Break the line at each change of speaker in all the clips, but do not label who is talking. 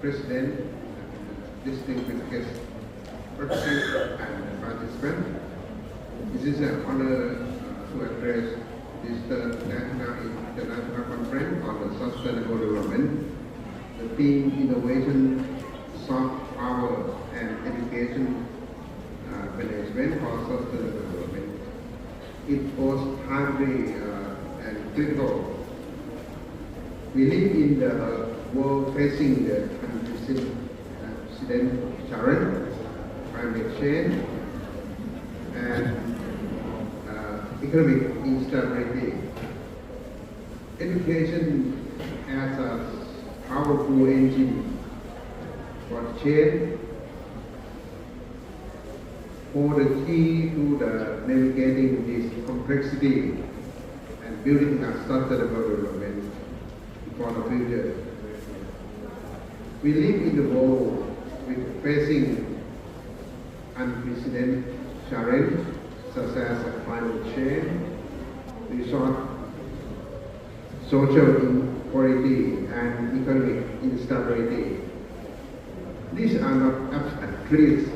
President, distinguished guests, participants and participants. It is an honor to address this third National International Conference on the Sustainable Development. The theme innovation, soft power and education management for sustainable development. It was timely and critical. We live in the world facing the unprecedented challenge, climate change, and economic instability. Education as a powerful engine for change, for the key to the navigating this complexity and building a sustainable development for the future. We live in the world with facing unprecedented challenges such as climate change, resource, social inequality, and economic instability. These are not abstract threats.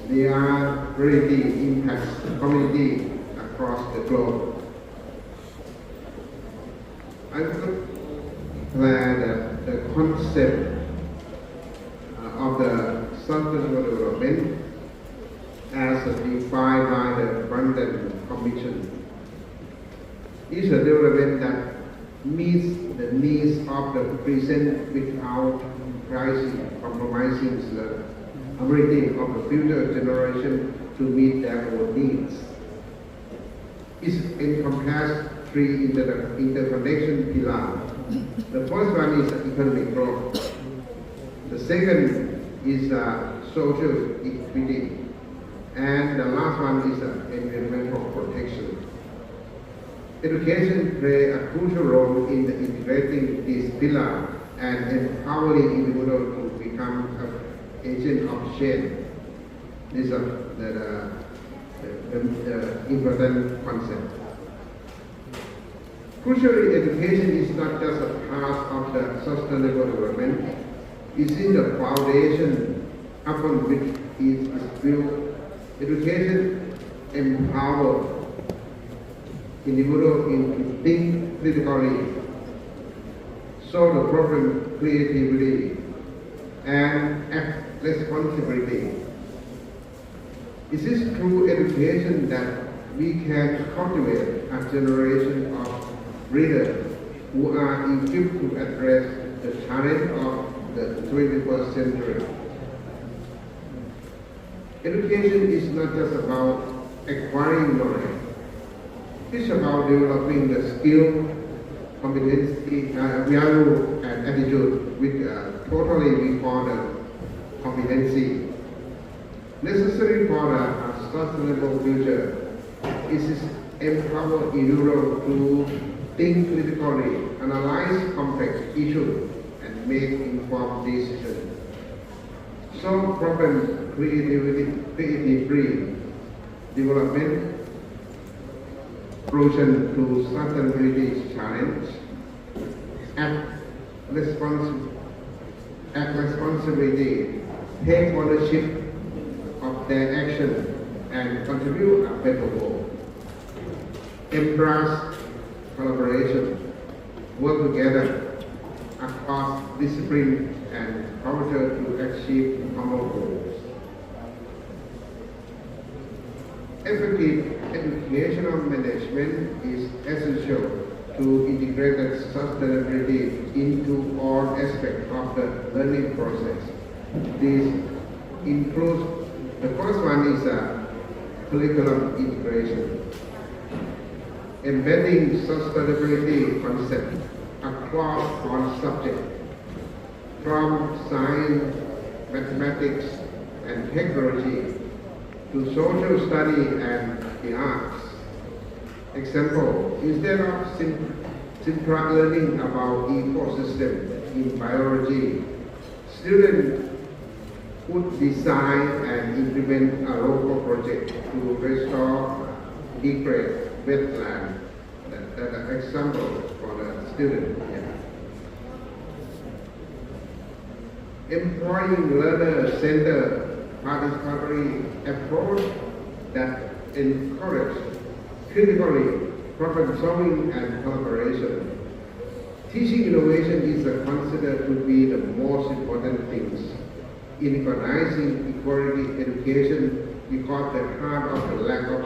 They are reality impacts community across the globe. I would that the concept of the sustainable development as defined by the London Commission is a development that meets the needs of the present without compromising the ability of the future generation to meet their own needs. It encompasses three interconnection pillars. The first one is economic growth. The second is social equity. And the last one is environmental protection. Education plays a crucial role in integrating this pillar and empowering individuals to become an agent of change. These are the important concept. Crucially, education is not just a part of the sustainable development, it is the foundation upon which it is built. Education empowers individuals to think critically, solve the problem creatively, and act responsibly. It is through education that we can cultivate a generation of readers who are equipped to address the challenge of the 21st century. Education is not just about acquiring knowledge. It's about developing the skill, competency, value, and attitude, which totally we call the competency necessary for a sustainable future. It is empower individuals to think critically, analyze complex issues, and make informed decisions. Solve problems creatively, development, solution to sustainability challenge, act responsibly, take ownership of their action, and contribute a better world. Embrace collaboration, work together across discipline and culture to achieve common goals. Effective educational management is essential to integrate sustainability into all aspects of the learning process. This includes, the first one is curriculum integration, embedding sustainability concepts across all subjects, from science, mathematics, and technology to social study and the arts. Example, instead of simple learning about ecosystem in biology, students would design and implement a local project to restore degrade wetland. That's an example for the student. Yeah. employing learner-centered participatory approach that encourages critically problem-solving and collaboration. Teaching innovation is considered to be the most important things in organizing equality education, because the heart of the lack of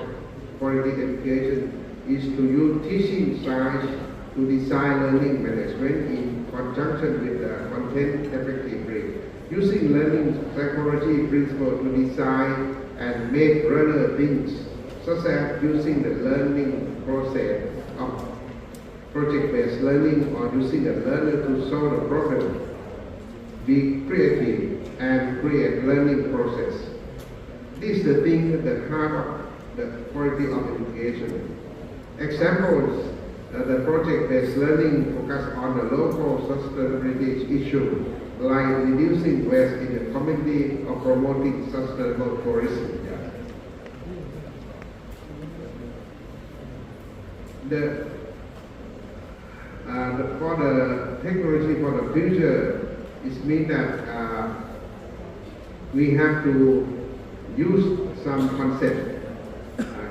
quality education is to use teaching science to design learning management in conjunction with the content effectively, using learning psychology principles to design and make learner things, such as using the learning process of project-based learning or using the learner to solve a problem. Be creative and create learning process. This is the thing, the heart of the quality of education. Examples, the project-based learning focus on the local sustainability issue, like reducing waste in the community or promoting sustainable tourism. For the technology for the future, it means that we have to use some concept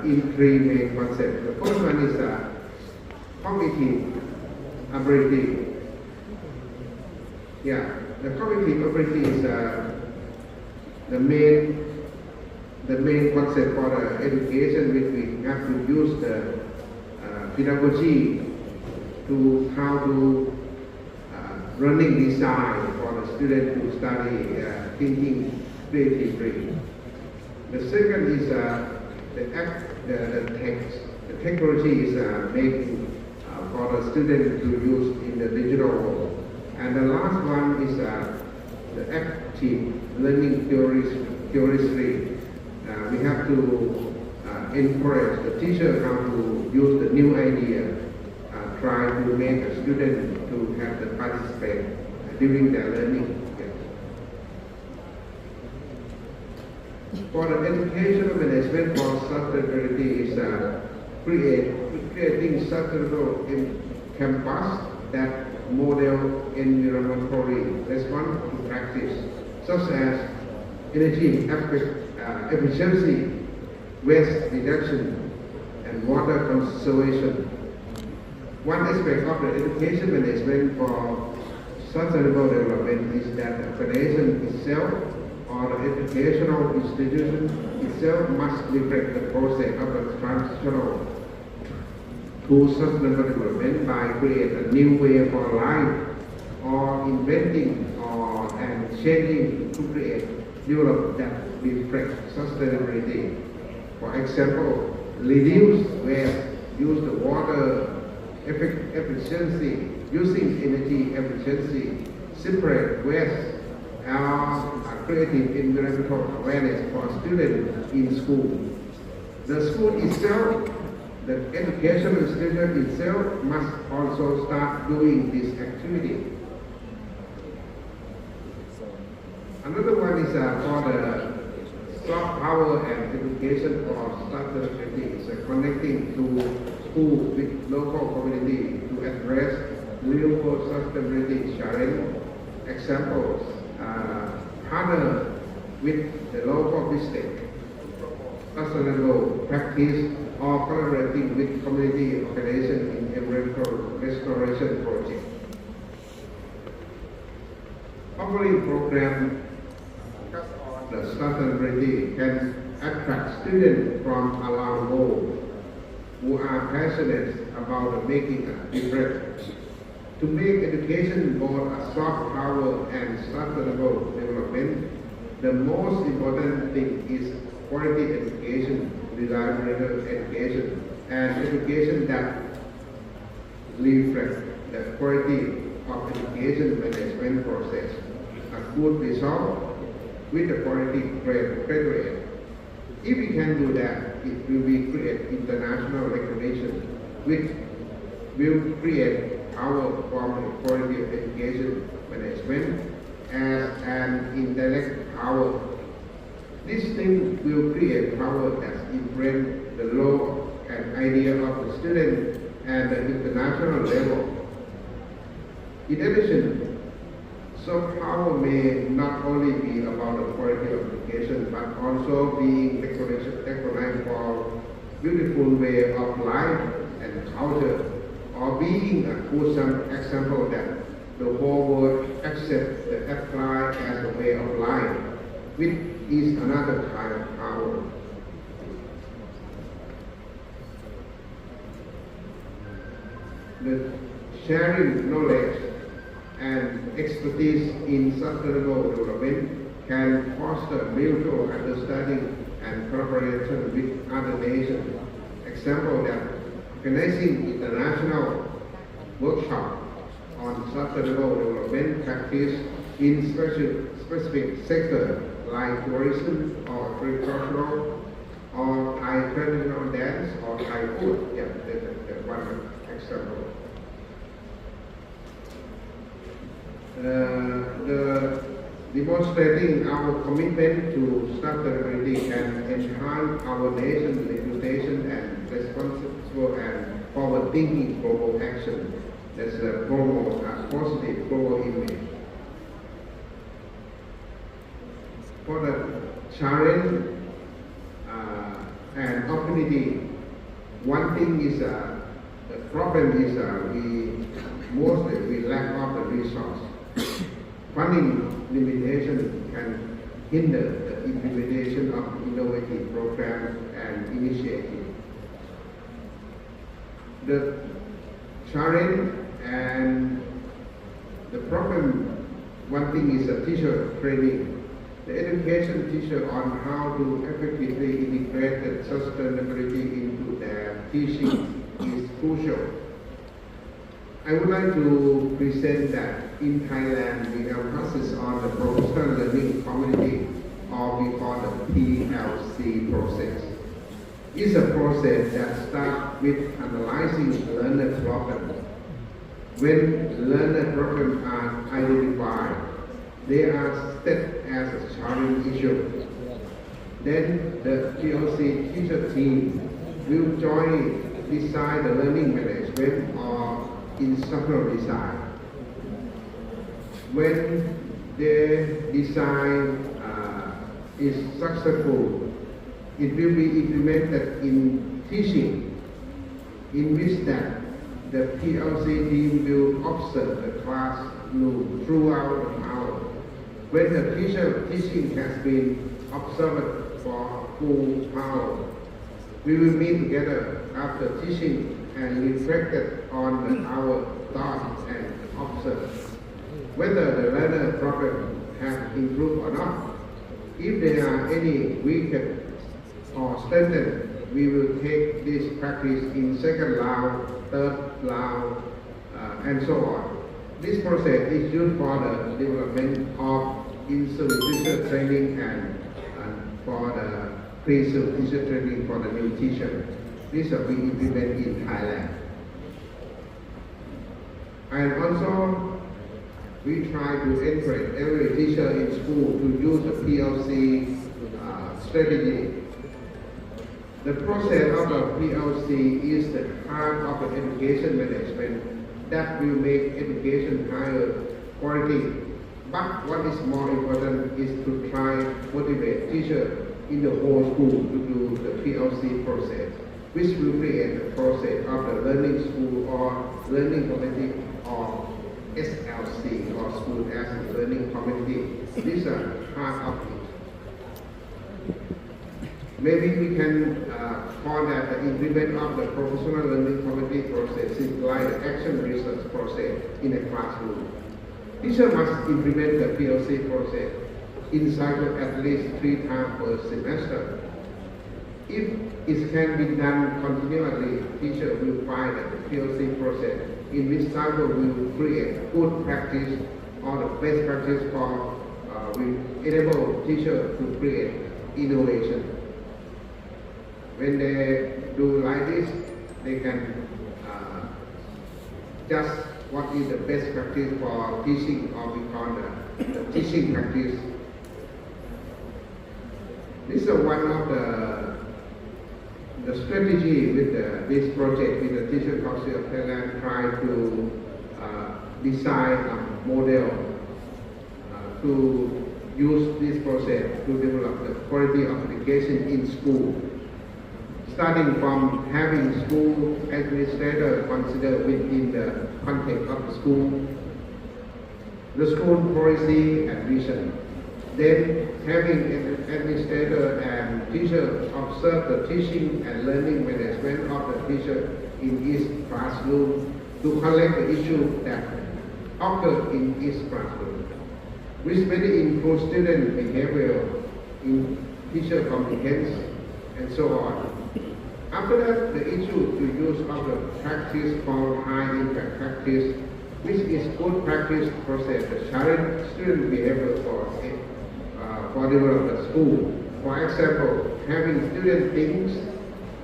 in three main concepts. The first one is cognitive ability. The cognitive ability is the main concept for the education, which we have to use the pedagogy to how to running design for the student to study thinking creatively. The second is the technology is making for the student to use in the digital world. And the last one is the active learning theory. We have to encourage the teacher how to use the new idea, try to make a student to have the participate during their learning. For the educational management for sustainability is creating sustainable campus that model environmentally response to practice, such as energy efficiency, waste reduction, and water conservation. One aspect of the education management for sustainable development is that the foundation itself or the educational institution itself must reflect the process of the transitional to sustainable development by creating a new way for life or inventing and changing to create Europe that reflects sustainability. For example, reduce waste, use the water efficiency, using energy efficiency, separate waste, creating environmental awareness for students in school. The school itself, the educational institution itself must also start doing this activity. Another one is for the soft power and education for sustainability. It's connecting to school with local community to address real world sustainability challenge. Examples, partner with the local business, sustainable practice, or collaborating with community organizations in environmental restoration projects. Offering program the sustainability can attract students from around the world who are passionate about making a difference. To make education both a soft power and sustainable development, the most important thing is quality education, reliable education, and education that reflects the quality of education management process. A good result with the quality graduate. If we can do that, it will be create international recognition, which will create power from quality of education management as an indirect power. This thing will create power that influence the law and idea of the student at the international level. In addition, Soft power may not only be about the quality of education, but also being recognized for beautiful way of life and culture, or being a good example that the whole world accepts the apply as a way of life, which is another kind of power. The sharing knowledge and expertise in sustainable development can foster mutual understanding and collaboration with other nations. Example that organizing international workshop on sustainable development practice in specific sectors like tourism or agricultural or Thai traditional dance or Thai food. Yeah, that's one example. Demonstrating our commitment to sustainability can enhance our nation's reputation and responsible and forward-thinking global action. That's a positive global image. For the challenge and opportunity, one thing is the problem is we lack of the resource. Funding limitation can hinder the implementation of innovative programs and initiatives. The challenge and the problem, one thing is a teacher training. The education teacher on how to effectively integrate the sustainability into their teaching is crucial. I would like to present that in Thailand we emphasis on the professional learning community, or we call the PLC process. It's a process that starts with analyzing learner problems. When learner problems are identified, they are set as a challenge issue. Then the PLC teacher team will join design the learning management or instructional design. When the design is successful, it will be implemented in teaching, in which that the PLC team will observe the classroom throughout the hour. When the teacher teaching has been observed for full hour, we will meet together after teaching and reflected on our thoughts and observe whether the learner problem have improved or not. If there are any weakened or strengthened, we will take this practice in second round, third round, and so on. This process is used for the development of in-service teacher training and for the pre-service teacher training for the new teacher. This will be implemented in Thailand. And also, we try to encourage every teacher in school to use the PLC strategy. The process of the PLC is the part of the education management that will make education higher quality. But what is more important is to try motivate teachers in the whole school to do the PLC process, which will create the process of the learning school or learning community or SLC or school as a learning community. These are part of it. Maybe we can call that the implement of the professional learning community process is like the action research process in a classroom. Teacher must implement the PLC process in cycle at least 3 times per semester. If it can be done continuously, teacher will find that the PLC process in which cycle will create good practice or the best practice for will enable teacher to create innovation. When they do like this, they can just what is the best practice for teaching, or we call the teaching practice. This is one of the strategy with this project with the Teacher Council of Thailand, try to design a model to use this process to develop the quality of education in school, starting from having school administrator considered within the context of the school, the school policy and vision. Then having an administrator and teacher observe the teaching and learning management of the teacher in each classroom to collect the issue that occur in each classroom, which may include student behavior, in teacher competence, and so on. After that, the issue to use of the practice called high impact practice, which is good practice process to challenge student behavior for development of school. For example, having student things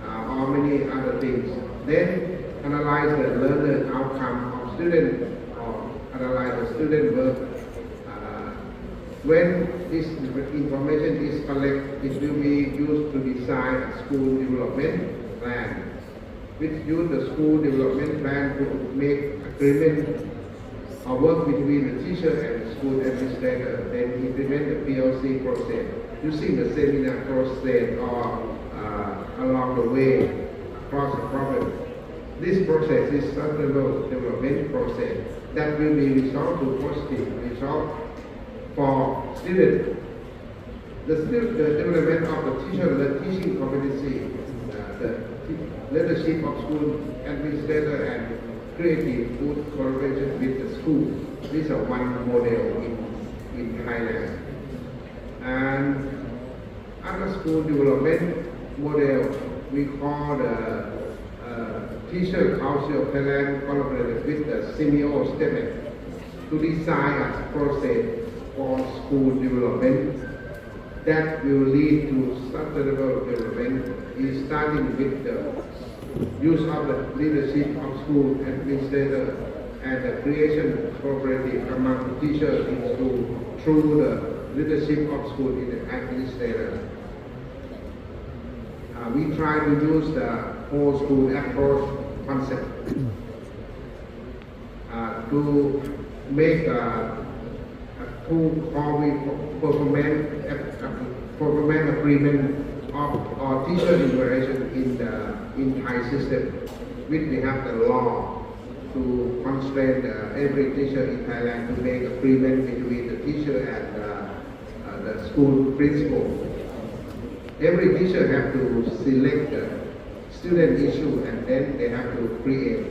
or many other things. Then analyze the learner outcome of student or analyze the student work. When this information is collected, it will be used to design a school development plan. Which use the school development plan to make agreement or work between the teacher and the school administrator, then implement the PLC process using the seminar process or along the way across the problem. This process is sustainable development process that will be resolved to positive result for students. The development of the teacher, the teaching competency, the leadership of school administrator and creative good collaboration with the school. These are one model in Thailand. And other school development model we call the Teacher Council of Thailand collaborated with the CMO statement to design a process for school development that will lead to sustainable development is starting with the use of the leadership of school administrator and the creation of cooperative among teachers in school through the leadership of school administrator. We try to use the whole school approach concept to make a tool called performance agreement of our teacher evaluation in Thai system, which we have the law to constrain every teacher in Thailand to make agreement between the teacher and the school principal. Every teacher have to select the student issue and then they have to create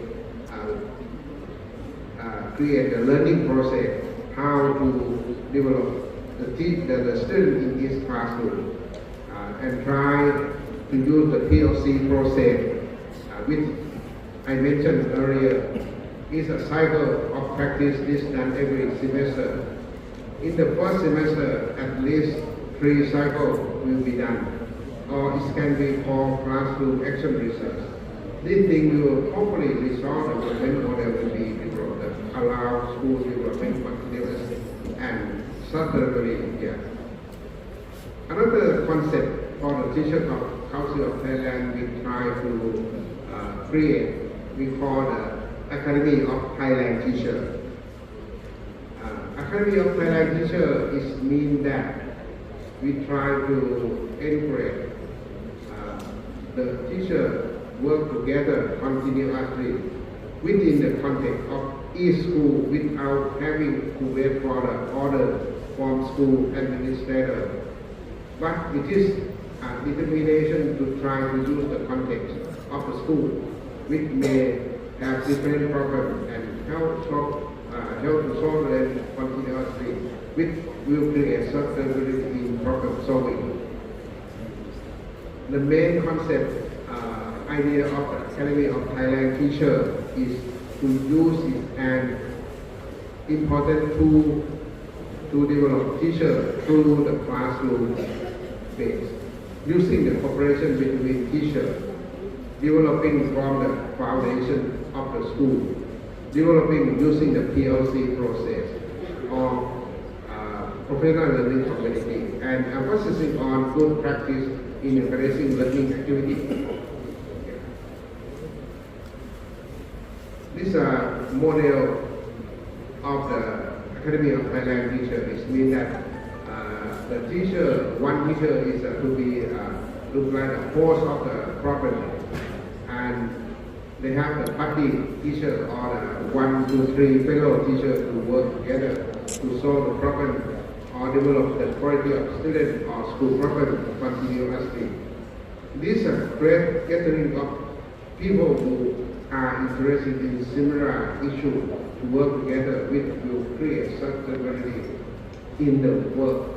a learning process how to develop the student in each classroom and try to use the PLC process which I mentioned earlier is a cycle of practice this done every semester. In the first semester at least 3 cycles will be done, or it can be called classroom action research. This thing will hopefully resolve the development model will be developed that allow school development continuously and sustainably. Yeah. Another concept for the Teacher Council of Thailand we try to create, we call the Academy of Thailand Teacher. Academy of Thailand Teacher is mean that we try to encourage the teacher work together continuously within the context of each school without having to wait for the order from school administrator. But it is a determination to try to use the context of the school, which may have different problems and help to solve them continuously, which will create sustainability in problem solving. The main concept, idea of the Academy of Thailand Teacher is to use it an important tool to develop teacher through the classroom phase, using the cooperation between teachers, developing from the foundation of the school, developing using the PLC process or professional learning community, and emphasizing on good practice in encouraging learning activity. This is a model of the Academy of Thailand teacher. It means that the teacher, one teacher is to be look like the host of the problem, and they have the buddy teacher or the 1, 2, 3 fellow teacher to work together to solve the problem or develop the quality of student or school problem continuously. This is a great gathering of people who are interested in similar issue to work together which will create sustainability in the work.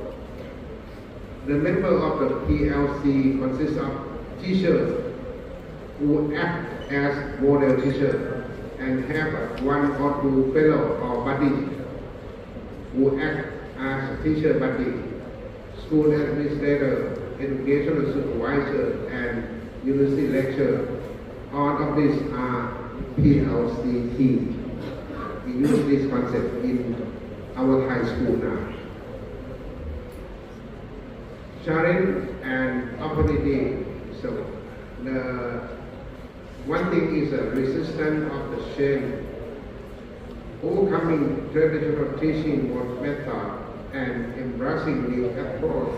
The member of the PLC consists of teachers who act as model teacher and have 1 or 2 fellow or buddies who act as teacher buddy, school administrator, educational supervisor, and university lecturer. All of these are PLC team. We use this concept in our high school now. Challenge and opportunity. So the one thing is a resistance of the change. Overcoming traditional teaching method and embracing new approach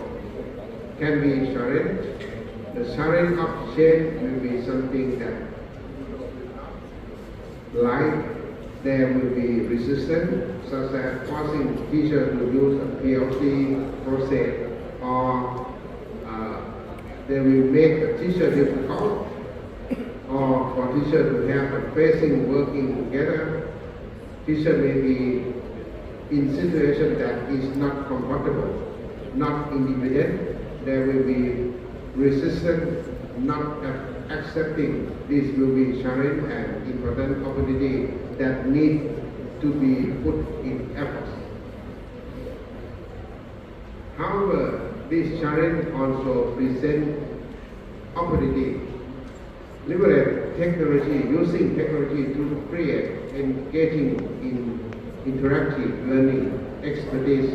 can be challenged. The challenge of change will be something that, like, there will be resistance, such as forcing teachers to use a PLC process, or they will make the teacher difficult, or for teachers to have a facing working together. Teacher may be in situation that is not comfortable, not independent. There will be resistance, not accepting. This will be challenge and important opportunity that need to be put in effort. However, this challenge also presents opportunity. Leverage technology, using technology to create engaging in interactive learning expertise.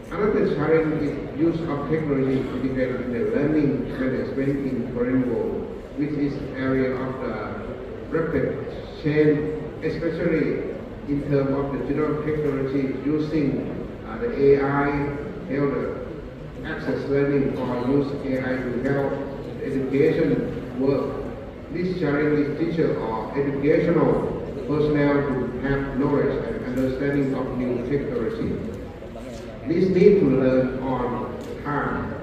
Another challenge is use of technology integrated in the learning management in foreign world, which is area of the rapid change, especially in terms of the digital technology using the AI, help access learning or use AI to help the education work. This challenges teacher or educational personnel to have knowledge and understanding of new technology. This need to learn on time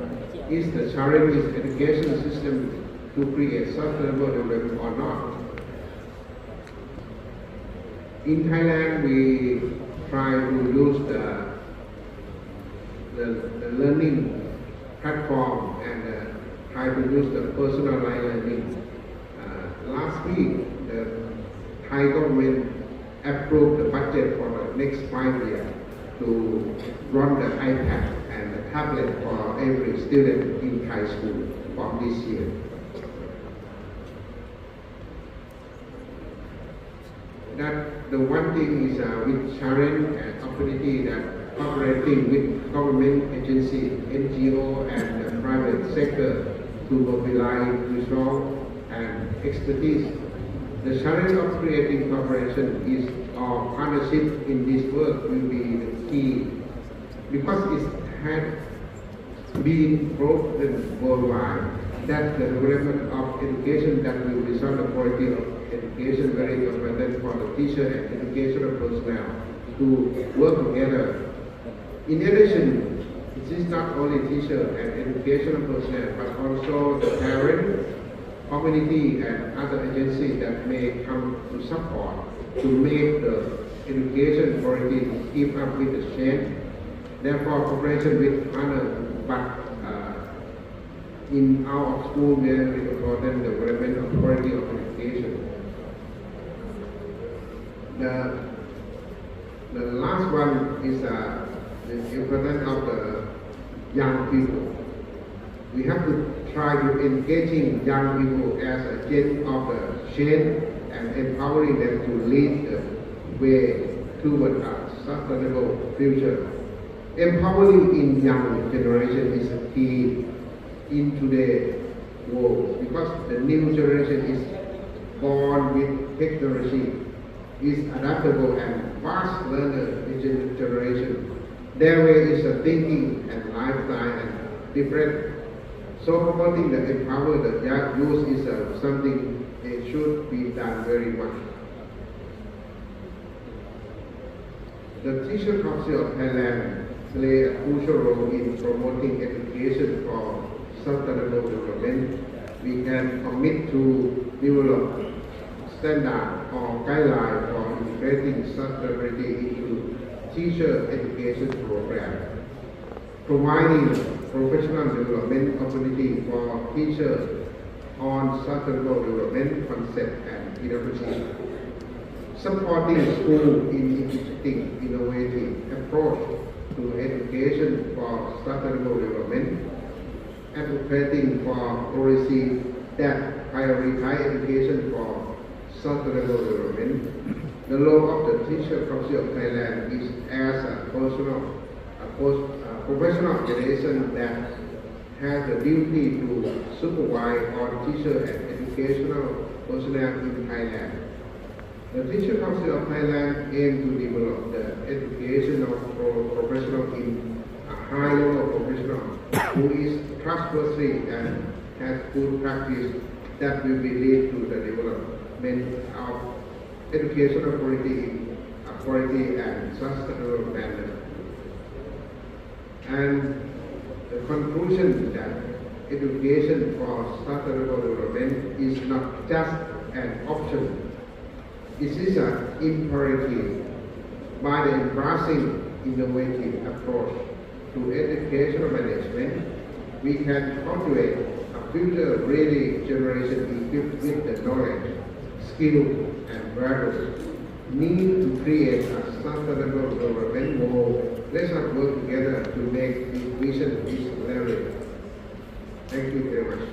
is the challenge is education system to create sustainable development or not. In Thailand, we try to use the learning platform and try to use the personalized learning. Last week, the Thai government approved the budget for the next 5 years to run the iPad and the tablet for every student in Thai school from this year. That the one thing is with challenge and opportunity that cooperating with government agency, NGO, and the private sector to mobilize resources and expertise. The challenge of creating cooperation is our partnership in this work will be the key, because it had been proven worldwide that the development of education that will result in the quality of education very important for the teacher and educational personnel to work together. In addition, it is not only teacher and educational personnel, but also the parent, community, and other agencies that may come to support to make the education quality keep up with the change. Therefore, cooperation with partners, but in our school, very important development of quality of education. The last one is the importance of the young people. We have to try to engaging young people as agent of the change and empowering them to lead the way toward a sustainable future. Empowering in young generation is a key in today's world, because the new generation is born with technology is adaptable and fast learner generation. Their way is a thinking and lifestyle and different. So promoting the empower the young youth is something it should be done very much. The Teacher Council of Thailand play a crucial role in promoting education for sustainable development. We can commit to develop standard or guideline for integrating sustainability into teacher education program, providing professional development opportunity for teachers on sustainable development concept and innovation, supporting schools in introducing innovative approach to education for sustainable development, advocating for policy that prioritize education for sustainable development. The role of the Teacher Council of Thailand is as a professional organization that has the duty to supervise all teacher and educational personnel in Thailand. The Teacher Council of Thailand aims to develop the education of professionals in a high level professional who is trustworthy and has good practice that will lead to the development of educational quality and sustainable manner. And the conclusion that education for sustainable development is not just an option. It is an imperative. By the embracing innovative approach to educational management, we can cultivate a future ready generation equipped with the knowledge, skill, and values need to create a sustainable development goal. Let us work together to make this vision reality. Thank you very much.